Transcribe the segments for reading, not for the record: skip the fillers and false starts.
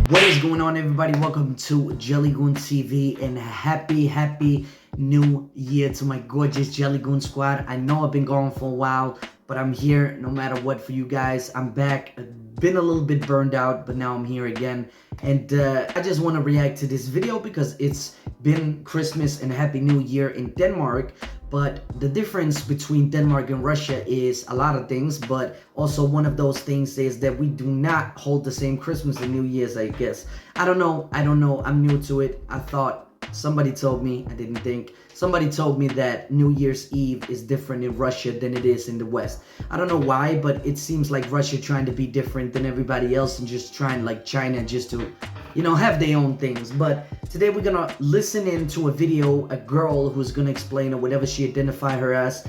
What is going on, everybody? Welcome to JellyGoonTv and happy new year to my gorgeous JellyGoon squad. I know I've been gone for a while, but I'm here no matter what for you guys. I'm back. I've been a little bit burned out, but now I'm here again. And I just want to react to this video because it's been Christmas and Happy New Year in Denmark. But the difference between Denmark and Russia is a lot of things, but also one of those things is that we do not hold the same Christmas and New Year's, I guess. I don't know, I'm new to it. I thought somebody told me, I didn't think. Somebody told me that New Year's Eve is different in Russia than it is in the West. I don't know why, but it seems like Russia trying to be different than everybody else and just trying like China just to, have their own things. But today we're gonna listen into a video. A girl who's gonna explain, or whatever she identify her as,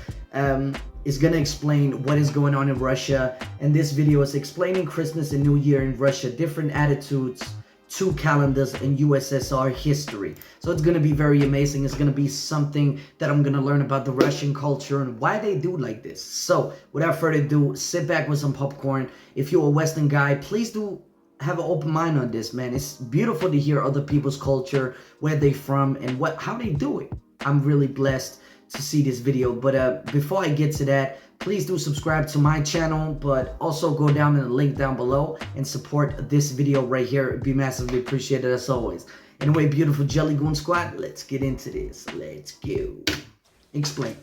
is gonna explain what is going on in Russia. And this video is explaining Christmas and New Year in Russia, different attitudes, two calendars, and USSR history. So it's gonna be very amazing. It's gonna be something that I'm gonna learn about the Russian culture and why they do like this. So without further ado, sit back with some popcorn. If you're a Western guy, please do have an open mind on this, man. It's beautiful to hear other people's culture, where they from, and how they do it. I'm really blessed to see this video. But before I get to that, please do subscribe to my channel, but also go down in the link down below and support this video right here. It'd be massively appreciated as always. Anyway, beautiful JellyGoon squad, let's get into this. Let's go. Explain.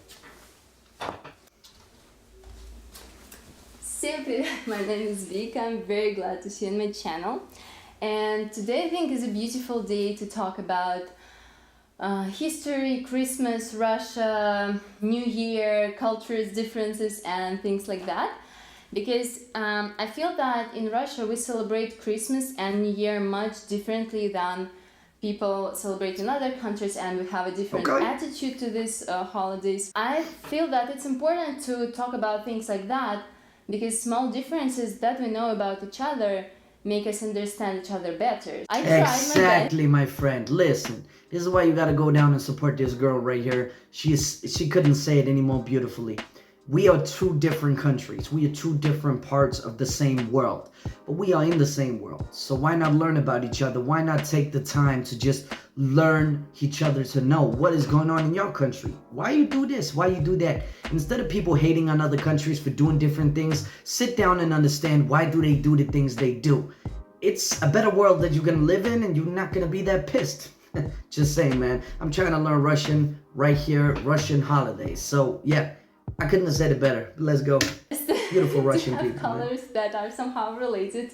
Всем привет, my name is Vika. I'm very glad to see you on my channel. And today I think is a beautiful day to talk about history, Christmas, Russia, New Year, cultures, differences, and things like that. Because I feel that in Russia we celebrate Christmas and New Year much differently than people celebrate in other countries, and we have a different attitude to these holidays. I feel that it's important to talk about things like that because small differences that we know about each other make us understand each other better. Exactly, my friend. Listen, this is why you gotta go down and support this girl right here. She couldn't say it any more beautifully. We are two different countries. We are two different parts of the same world. But we are in the same world. So why not learn about each other? Why not take the time to just learn each other, to know what is going on in your country? Why you do this? Why you do that? Instead of people hating on other countries for doing different things, sit down and understand why do they do the things they do. It's a better world that you're gonna live in, and you're not gonna be that pissed. Just saying, man. I'm trying to learn Russian right here, Russian holidays. So yeah, I couldn't have said it better. Let's go. Beautiful Russian people. Colors that are somehow related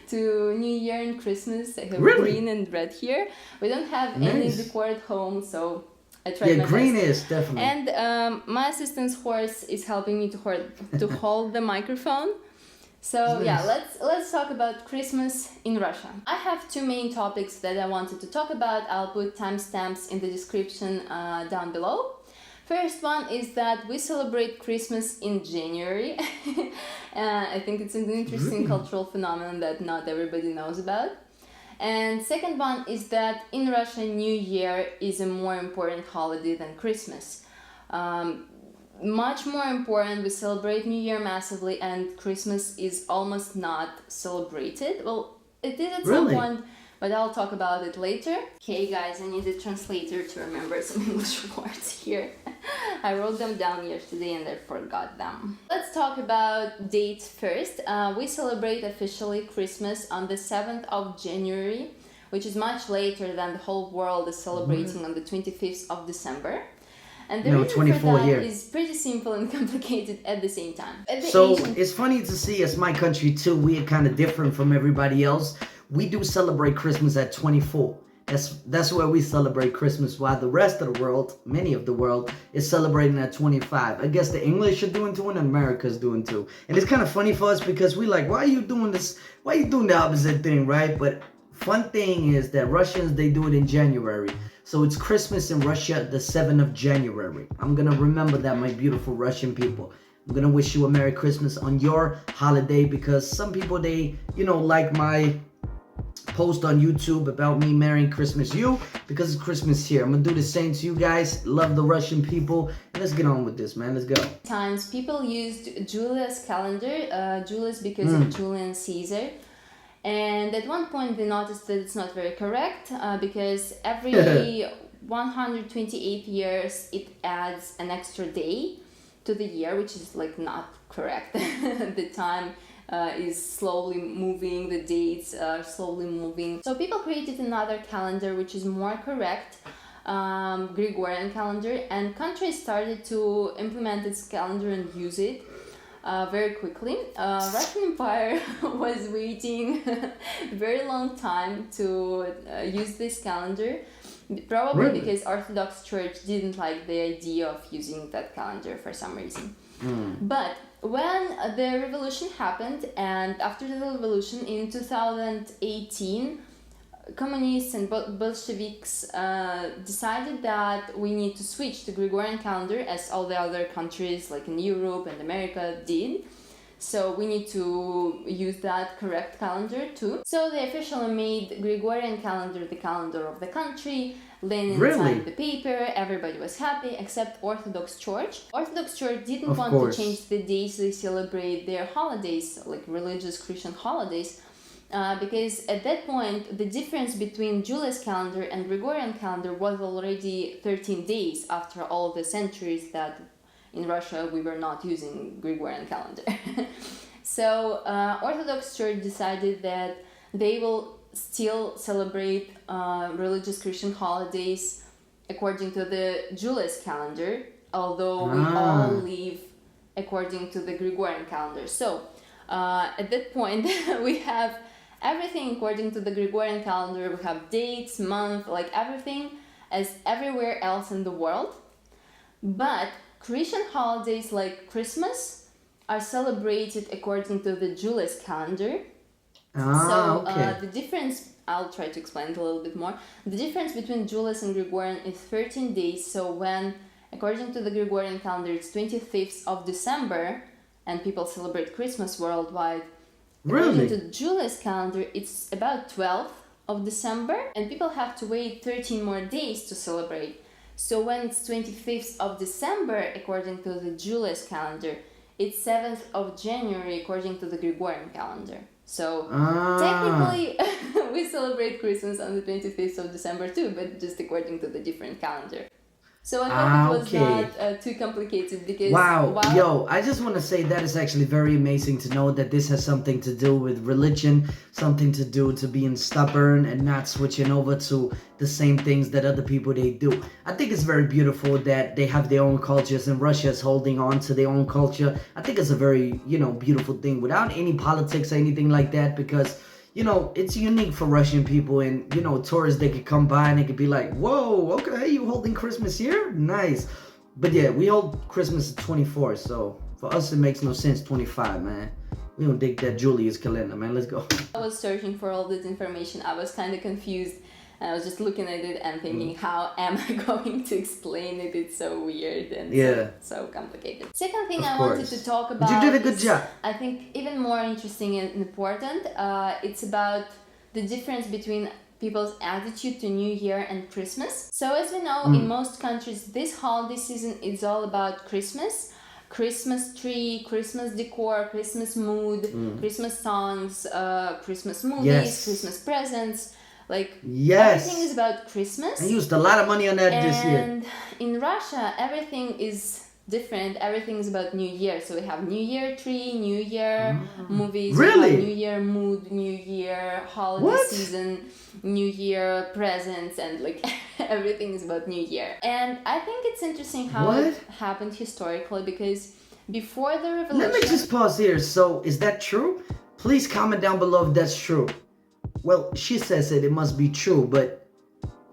to New Year and Christmas. I have Really? green and red here. We don't have any decor at home, so I tried my Yeah, green best. is definitely. And my assistant's horse is helping me to hold the microphone. So Nice. yeah, let's talk about Christmas in Russia. I have two main topics that I wanted to talk about. I'll put timestamps in the description down below. First one is that we celebrate Christmas in January. I think it's an interesting cultural phenomenon that not everybody knows about. And second one is that in Russia, New Year is a more important holiday than Christmas. Much more important. We celebrate New Year massively, and Christmas is almost not celebrated. Well, it is at some point, but I'll talk about it later. Okay guys, I need a translator to remember some English words here. I wrote them down yesterday and I forgot them. Let's talk about dates first. We celebrate officially Christmas on the 7th of January, which is much later than the whole world is celebrating on the 25th of December. And the reason for that is pretty simple and complicated at the same time. So it's funny to see as my country too, we are kind of different from everybody else. We do celebrate Christmas at 24. That's where we celebrate Christmas, while the rest of the world, many of the world, is celebrating at 25. I guess the English are doing too and America's doing too. And it's kind of funny for us because we like, why are you doing this? Why are you doing the opposite thing, right? But fun thing is that Russians, they do it in January. So it's Christmas in Russia, the 7th of January. I'm going to remember that, my beautiful Russian people. I'm going to wish you a Merry Christmas on your holiday, because some people, they, like my post on YouTube about me marrying Christmas you, because it's Christmas here. I'm gonna do the same to you guys. Love the Russian people. And let's get on with this, man. Let's go. Times people used Julius calendar, Julius because of Julian Caesar. And at one point they noticed that it's not very correct because every 128 years it adds an extra day to the year, which is like not correct. The time is slowly moving, the dates are slowly moving. So people created another calendar which is more correct, Gregorian calendar, and countries started to implement this calendar and use it very quickly. Russian Empire was waiting a very long time to use this calendar, probably Really? because Orthodox Church didn't like the idea of using that calendar for some reason. But when the revolution happened, and after the revolution in 2018, communists and Bolsheviks decided that we need to switch to Gregorian calendar, as all the other countries like in Europe and America did. So we need to use that correct calendar too. So they officially made Gregorian calendar the calendar of the country. Lenin signed the paper, everybody was happy except Orthodox Church. Orthodox Church didn't want to change the days they celebrate their holidays, like religious Christian holidays, because at that point the difference between Julius calendar and Gregorian calendar was already 13 days after all the centuries that in Russia we were not using Gregorian calendar. So Orthodox Church decided that they will still celebrate religious Christian holidays according to the Julius calendar, although we all live according to the Gregorian calendar. So at that point we have everything according to the Gregorian calendar. We have dates, month, like everything as everywhere else in the world. But Christian holidays like Christmas are celebrated according to the Julius calendar. The difference, I'll try to explain it a little bit more. The difference between Julius and Gregorian is 13 days. So when, according to the Gregorian calendar, it's 25th of December and people celebrate Christmas worldwide. Really? According to Julius calendar, it's about 12th of December and people have to wait 13 more days to celebrate. So when it's 25th of December, according to the Julius calendar, it's 7th of January, according to the Gregorian calendar. So technically, we celebrate Christmas on the 25th of December too, but just according to the different calendar. So I hope it was not too complicated because... Yo, I just want to say that is actually very amazing to know that this has something to do with religion, something to do to being stubborn and not switching over to the same things that other people they do. I think it's very beautiful that they have their own cultures and Russia is holding on to their own culture. I think it's a very, beautiful thing without any politics or anything like that because... it's unique for Russian people and, tourists, they could come by and they could be like, whoa, okay, you holding Christmas here? Nice. But yeah, we hold Christmas at 24, so for us it makes no sense 25, man. We don't dig that Julius calendar, man. Let's go. I was searching for all this information. I was kind of confused. And I was just looking at it and thinking, how am I going to explain it? It's so weird and so complicated. Second thing I wanted to talk about, you did a good job. I think even more interesting and important, it's about the difference between people's attitude to New Year and Christmas. So as we know, in most countries, this holiday season is all about Christmas. Christmas tree, Christmas decor, Christmas mood, Christmas songs, Christmas movies, Christmas presents. Everything is about Christmas. I used a lot of money on that this year. And in Russia, everything is different. Everything is about New Year. So we have New Year tree, New Year movies, really? New Year mood, New Year holiday season, New Year presents, and everything is about New Year. And I think it's interesting how it happened historically because before the revolution... Let me just pause here. So is that true? Please comment down below if that's true. Well, she says it must be true, but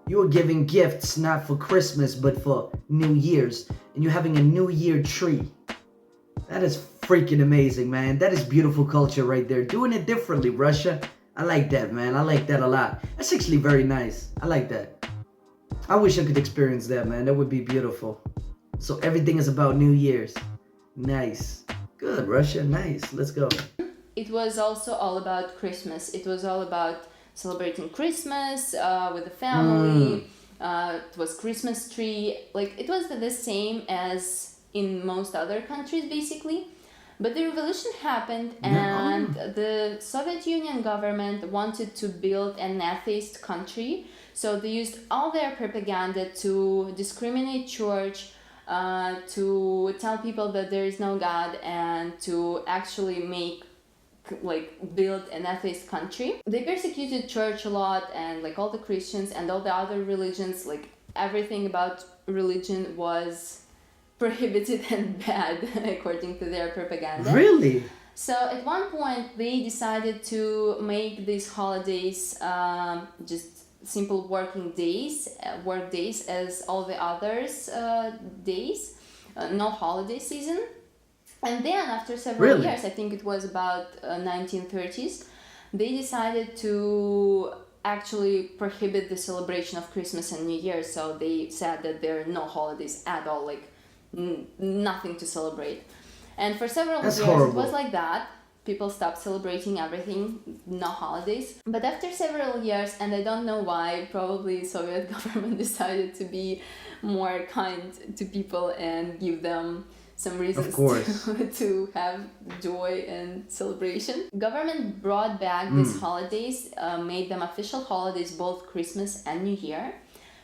you're giving gifts not for Christmas, but for New Year's. And you're having a New Year tree. That is freaking amazing, man. That is beautiful culture right there. Doing it differently, Russia. I like that, man. I like that a lot. That's actually very nice. I like that. I wish I could experience that, man. That would be beautiful. So everything is about New Year's. Nice. Good, Russia. Nice. Let's go. It was also all about Christmas. It was all about celebrating Christmas with the family. It was Christmas tree. It was the same as in most other countries, basically. But the revolution happened, No. and the Soviet Union government wanted to build an atheist country. So they used all their propaganda to discriminate church, to tell people that there is no God, and to actually build an atheist country. They persecuted church a lot, and like all the Christians and all the other religions, like everything about religion was prohibited and bad according to their propaganda. Really? So at one point they decided to make these holidays just simple work days as all the others days, no holiday season. And then after several years, I think it was about 1930s, they decided to actually prohibit the celebration of Christmas and New Year. So they said that there are no holidays at all, like nothing to celebrate. And for several years horrible. it was like that. People stopped celebrating everything, no holidays. But after several years, and I don't know why, probably Soviet government decided to be more kind to people and give them some reasons to have joy and celebration. Government brought back these holidays, made them official holidays, both Christmas and New Year.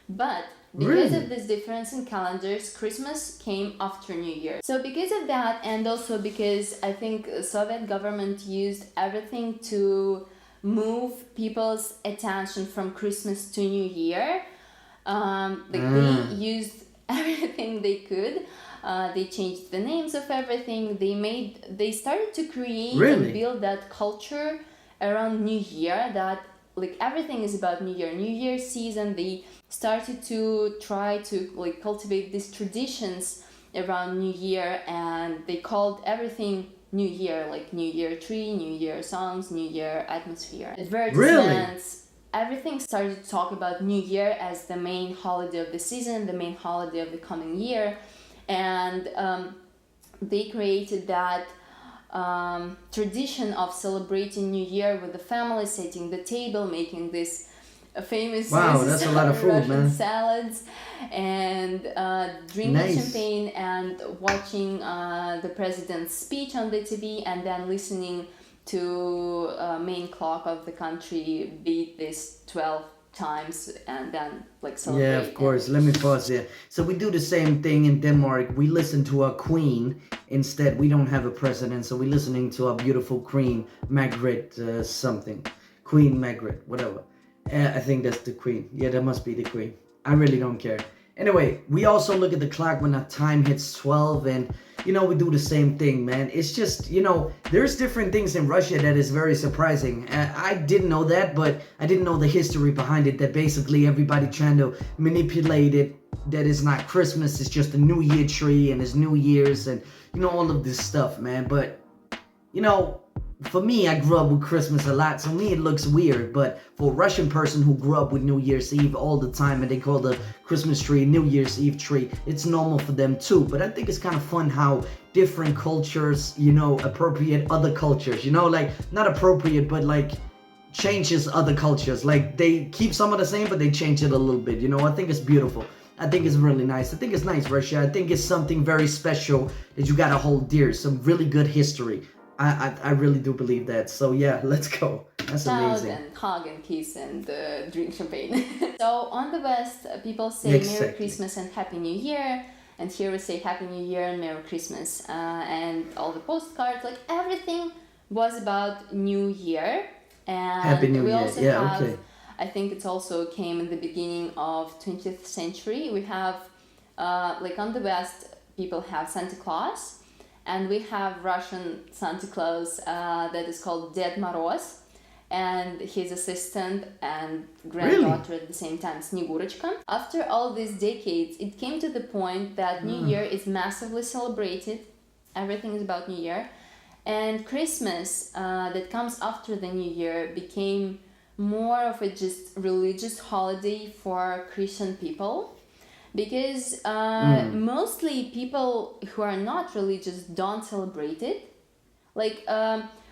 But because of this difference in calendars, Christmas came after New Year. So because of that, and also because I think Soviet government used everything to move people's attention from Christmas to New Year, they used everything they could. They changed the names of everything. They started to create and build that culture around New Year, that like everything is about New Year. New Year season, they started to try to like cultivate these traditions around New Year, and they called everything New Year, like New Year tree, New Year songs, New Year atmosphere. Advertisements, everything started to talk about New Year as the main holiday of the season, the main holiday of the coming year. And they created that tradition of celebrating New Year with the family, setting the table, making this famous that's a lot of food, Russian man. salads, and drinking champagne and watching the president's speech on the TV, and then listening to main clock of the country beat this 12 times and then like celebrate. Yeah, of course. Let me pause there. So we do the same thing in Denmark. We listen to our queen instead. We don't have a president, so we're listening to our beautiful queen, Margaret something. Queen Margaret, whatever. I think that's the queen. Yeah, that must be the queen. I really don't care. Anyway, we also look at the clock when our time hits 12, and we do the same thing, man. It's just, there's different things in Russia that is very surprising. I didn't know that, but I didn't know the history behind it, that basically everybody trying to manipulate it, that it's not Christmas, it's just a New Year tree, and it's New Year's, and, all of this stuff, man. But, for me, I grew up with Christmas a lot, so me it looks weird, but for a Russian person who grew up with New Year's Eve all the time, and they call the Christmas tree New Year's Eve tree, it's normal for them too. But I think it's kind of fun how different cultures, appropriate other cultures, like, not appropriate, but like, changes other cultures. Like, they keep some of the same, but they change it a little bit, I think it's beautiful. I think it's really nice. I think it's nice, Russia. I think it's something very special that you gotta hold dear, some really good history. I really do believe that. So yeah, let's go. That's amazing. And hug and kiss and drink champagne. So on the West, people say Merry Christmas and Happy New Year. And here we say Happy New Year and Merry Christmas. And all the postcards, like everything was about New Year. And Happy New Year. Also have, I think it also came in the beginning of 20th century. We have, like on the West, people have Santa Claus. And we have Russian Santa Claus that is called Ded Moroz, and his assistant and granddaughter at the same time, Snegurочка. After all these decades, it came to the point that New Year is massively celebrated. Everything is about New Year. And Christmas, that comes after the New Year, became more of a just religious holiday for Christian people. Because mostly people who are not religious don't celebrate it. Like,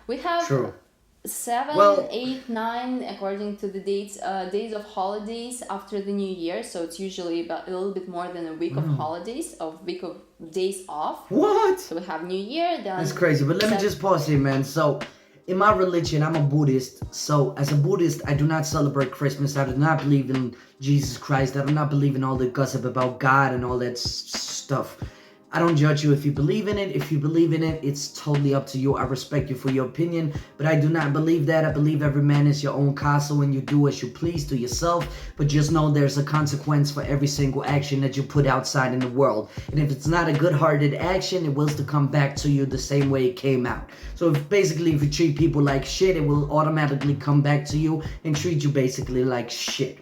we have 7, Well- 8, 9, according to the dates, days of holidays after the new year. So it's usually about a little bit more than a week of holidays, a week of days off. What? So we have New Year, then That's crazy. But let me just pause here, man. So, in my religion, I'm a Buddhist. So, as a Buddhist, I do not celebrate Christmas. I do not believe in Jesus Christ. I do not believe in all the gossip about God and all that stuff. I don't judge you if you believe in it. If you believe in it, it's totally up to you. I respect you for your opinion, but I do not believe that. I believe every man is your own castle and you do as you please to yourself, but just know there's a consequence for every single action that you put outside in the world. And if it's not a good-hearted action, it will still come back to you the same way it came out. So if you treat people like shit, it will automatically come back to you and treat you basically like shit.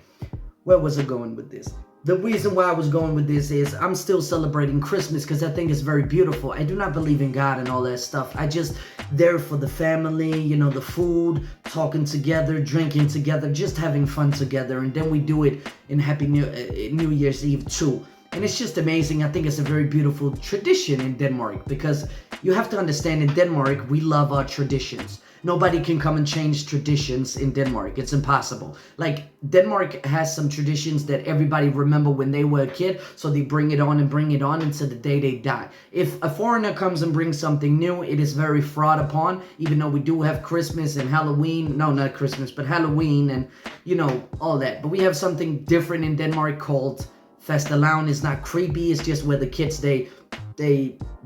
Where was I going with this? The reason why I was going with this is I'm still celebrating Christmas because I think it's very beautiful. I do not believe in God and all that stuff. I just there for the family, you know, the food, talking together, drinking together, just having fun together. And then we do it in Happy New Year's Eve too. And it's just amazing. I think it's a very beautiful tradition in Denmark because you have to understand in Denmark, we love our traditions. Nobody can come and change traditions in Denmark. It's impossible. Like, Denmark has some traditions that everybody remember when they were a kid, so they bring it on until the day they die. If a foreigner comes and brings something new, it is very frowned upon, even though we do have Christmas and Halloween. No, not Christmas, but Halloween and, you know, all that. But we have something different in Denmark called Fastelavn. It's not creepy. It's just where the kids, they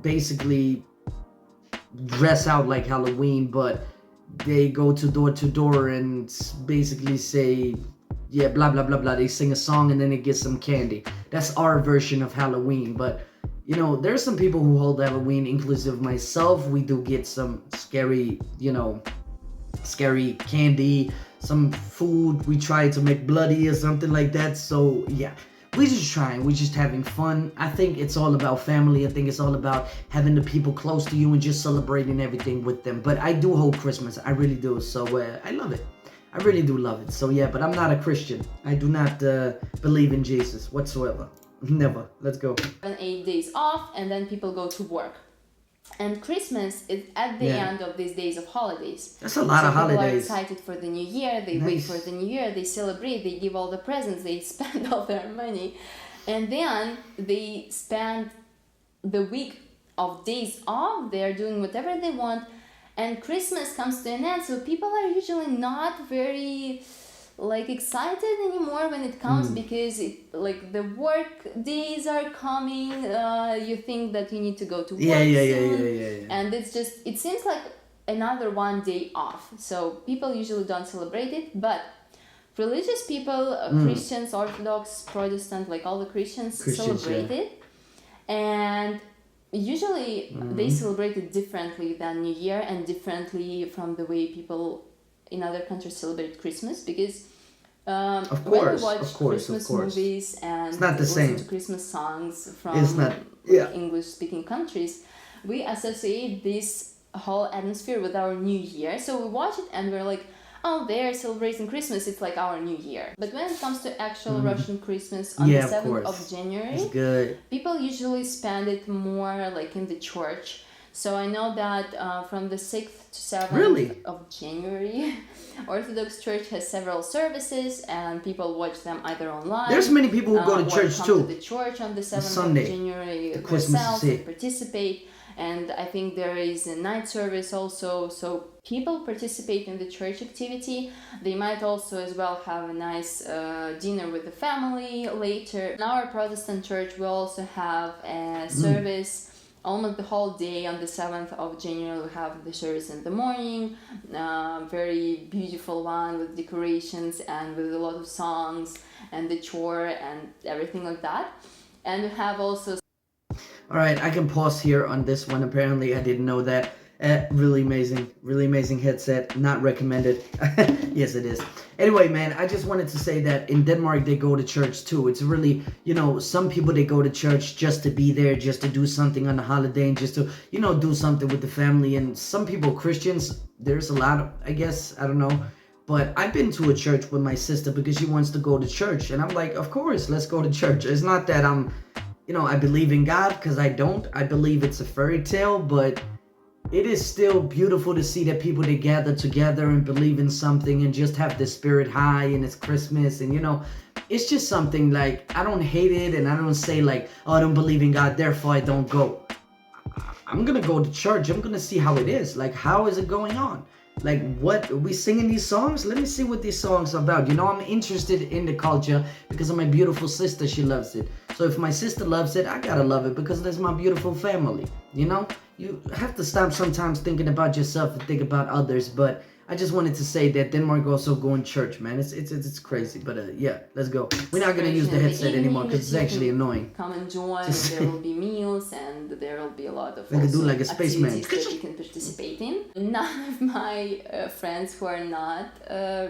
basically dress out like Halloween, but they go to door and basically say, yeah, blah, blah, blah, blah. They sing a song and then they get some candy. That's our version of Halloween. But, you know, there's some people who hold Halloween, inclusive myself. We do get some scary, you know, scary candy, some food. We try to make bloody or something like that. So, yeah. We're just trying. We're just having fun. I think it's all about family. I think it's all about having the people close to you and just celebrating everything with them. But I do hold Christmas. I really do. So I love it. I really do love it. So yeah, but I'm not a Christian. I do not believe in Jesus whatsoever. Never. Let's go. 8 days off, and then people go to work. And Christmas is at the end of these days of holidays. That's a lot of holidays. People are excited for the new year. They wait for the new year. They celebrate. They give all the presents. They spend all their money. And then they spend the week of days off. They are doing whatever they want. And Christmas comes to an end. So people are usually not very excited anymore when it comes because the work days are coming. You think that you need to go to work soon. And it seems like another one day off. So people usually don't celebrate it, but religious people, Christians, Orthodox, Protestant, like all the Christians celebrate it. And usually they celebrate it differently than New Year and differently from the way people in other countries celebrate Christmas, because when we watch Christmas movies and listen to Christmas songs from English-speaking countries, we associate this whole atmosphere with our New Year. So we watch it and we're like, oh, they're celebrating Christmas, it's like our New Year. But when it comes to actual Russian Christmas on the 7th of January, people usually spend it more like in the church. So I know that from the 6th to 7th of January, Orthodox Church has several services and people watch them either online. There's many people who go to church too. Come to the church on the 7th of January themselves and participate. And I think there is a night service also. So people participate in the church activity. They might also as well have a nice dinner with the family later. In our Protestant church, we also have a service almost the whole day. On the 7th of January, we have the service in the morning, very beautiful one with decorations and with a lot of songs and the chore and everything like that. And we have also... Alright, I can pause here on this one. Apparently, I didn't know that. Really amazing headset. Not recommended. Yes, it is. Anyway, man, I just wanted to say that in Denmark, they go to church too. It's really, you know, some people, they go to church just to be there, just to do something on the holiday and just to, you know, do something with the family. And some people, Christians, there's a lot of, I guess, I don't know. But I've been to a church with my sister because she wants to go to church. And I'm like, of course, let's go to church. It's not that I'm, you know, I believe in God, because I don't. I believe it's a fairy tale, but it is still beautiful to see that people, they gather together and believe in something and just have the spirit high, and it's Christmas, and it's just something like, I don't hate it, and I don't say like, oh, I don't believe in God, therefore I don't go. I'm gonna go to church. I'm gonna see how it is. Like, how is it going on? Like, what are we singing these songs? Let me see what these songs are about. I'm interested in the culture because of my beautiful sister. She loves it. So if my sister loves it, I gotta love it because that's my beautiful family. You have to stop sometimes thinking about yourself and think about others. But I just wanted to say that Denmark also going church, man. It's crazy. But yeah, let's go. We're not gonna use the headset anymore because it's actually annoying. Come and join. There will be meals and there will be a lot of we can do like a spaceman activities that you can participate in. None of my friends who are not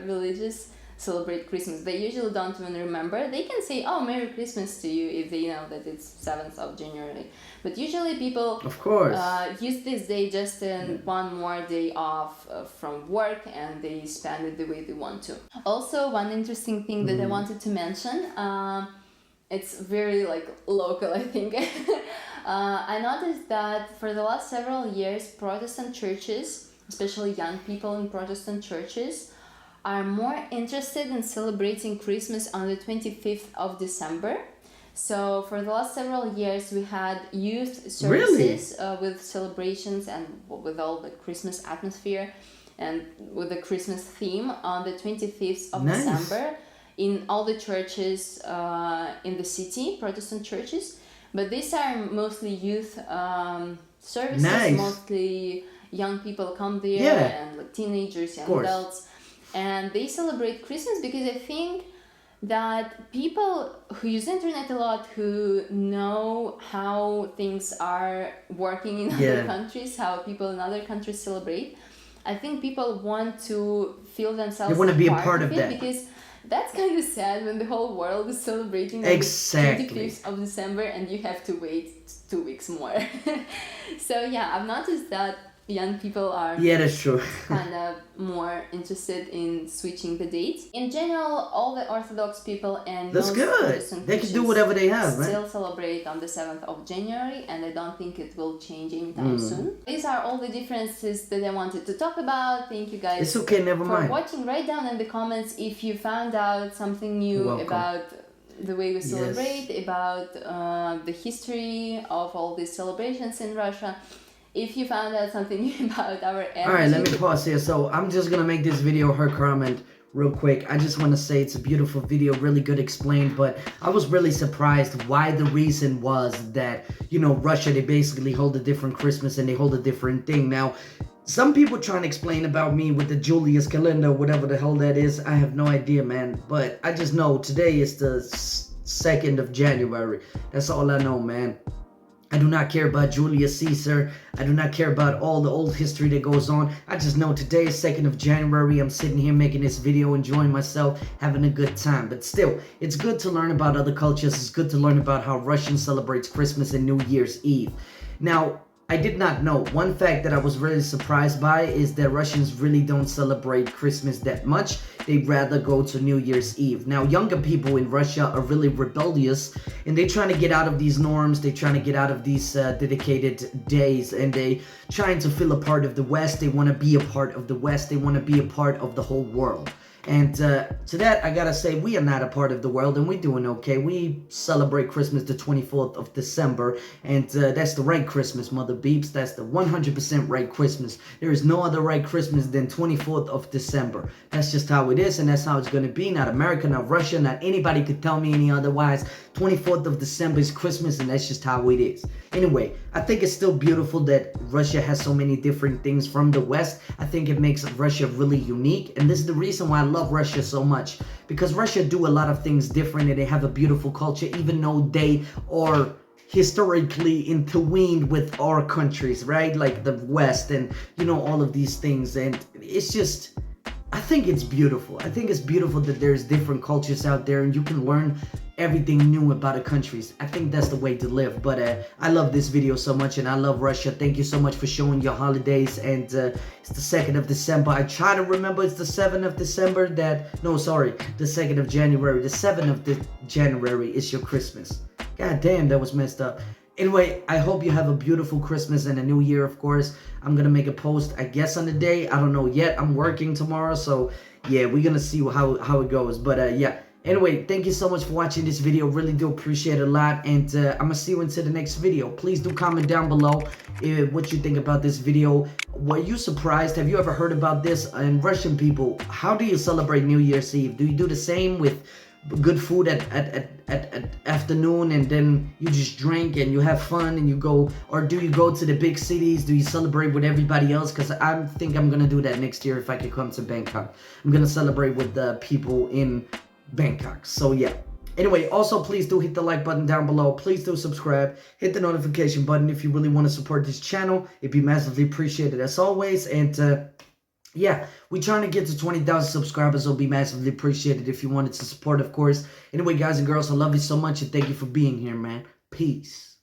religious celebrate Christmas. They usually don't even remember. They can say, "Oh, Merry Christmas" to you if they know that it's 7th of January. But usually people, of course, use this day just in one more day off from work, and they spend it the way they want to. Also, one interesting thing that I wanted to mention, it's very like local, I think. I noticed that for the last several years, Protestant churches, especially young people in Protestant churches, are more interested in celebrating Christmas on the 25th of December. So for the last several years, we had youth services with celebrations and with all the Christmas atmosphere and with the Christmas theme on the 25th of December in all the churches in the city, Protestant churches. But these are mostly youth services, mostly young people come there and like teenagers, young adults. And they celebrate Christmas because I think that people who use the internet a lot, who know how things are working in other countries, how people in other countries celebrate, I think people want to feel themselves they want to be a part of that. Because that's kind of sad when the whole world is celebrating on the 25th of December and you have to wait 2 weeks more. So yeah, I've noticed that young people are that's true. kind of more interested in switching the dates. In general, all the Orthodox people and that's most good. Protestant They can do whatever they have, still celebrate on the 7th of January, and I don't think it will change anytime soon. These are all the differences that I wanted to talk about. Thank you guys for watching. Write down in the comments if you found out something new about the way we celebrate, about the history of all these celebrations in Russia. If you found out something new about our energy. Alright, let me pause here. So I'm just gonna make this video her comment real quick. I just want to say it's a beautiful video, really good explained, but I was really surprised why the reason was that, Russia, they basically hold a different Christmas and they hold a different thing. Now, some people trying to explain about me with the Julius calendar, whatever the hell that is. I have no idea, man. But I just know today is the 2nd of January. That's all I know, man. I do not care about Julius Caesar. I do not care about all the old history that goes on. I just know today is 2nd of January. I'm sitting here making this video, enjoying myself, having a good time. But still, it's good to learn about other cultures. It's good to learn about how Russia celebrates Christmas and New Year's Eve. Now, I did not know. One fact that I was really surprised by is that Russians really don't celebrate Christmas that much. They'd rather go to New Year's Eve. Now, younger people in Russia are really rebellious, and they're trying to get out of these norms. They're trying to get out of these dedicated days, and they trying to feel a part of the West. They want to be a part of the West. They want to be a part of the whole world. And to that, I gotta say, we are not a part of the world, and we're doing okay. We celebrate Christmas the 24th of December, and that's the right Christmas, mother beeps. That's the 100% right Christmas. There is no other right Christmas than 24th of December. That's just how it is, and that's how it's gonna be. Not America, not Russia, not anybody could tell me any otherwise. 24th of December is Christmas, and that's just how it is. Anyway, I think it's still beautiful that Russia has so many different things from the West. I think it makes Russia really unique, and this is the reason why I love Russia so much, because Russia do a lot of things different, and they have a beautiful culture, even though they are historically intertwined with our countries, right? Like the West and, all of these things. And it's just, I think it's beautiful. I think it's beautiful that there's different cultures out there and you can learn everything new about the countries. I think that's the way to live. But I love this video so much, and I love Russia. Thank you so much for showing your holidays. And it's the 2nd of December. I try to remember it's the 7th of December the 2nd of January. The 7th of January is your Christmas. God damn, that was messed up. Anyway, I hope you have a beautiful Christmas and a new year, of course. I'm gonna make a post, I guess, on the day. I don't know yet. I'm working tomorrow, so yeah, we're gonna see how it goes. But yeah. Anyway, thank you so much for watching this video. Really do appreciate it a lot. And I'm gonna see you into the next video. Please do comment down below what you think about this video. Were you surprised? Have you ever heard about this? And Russian people, how do you celebrate New Year's Eve? Do you do the same with good food at afternoon, and then you just drink and you have fun and you go, or do you go to the big cities? Do you celebrate with everybody else? Because I think I'm gonna do that next year if I can come to Bangkok. I'm gonna celebrate with the people in Bangkok. So yeah. Anyway, also please do hit the like button down below. Please do subscribe. Hit the notification button if you really want to support this channel. It'd be massively appreciated as always. And yeah, we're trying to get to 20,000 subscribers. It'll be massively appreciated if you wanted to support, of course. Anyway, guys and girls, I love you so much and thank you for being here, man. Peace.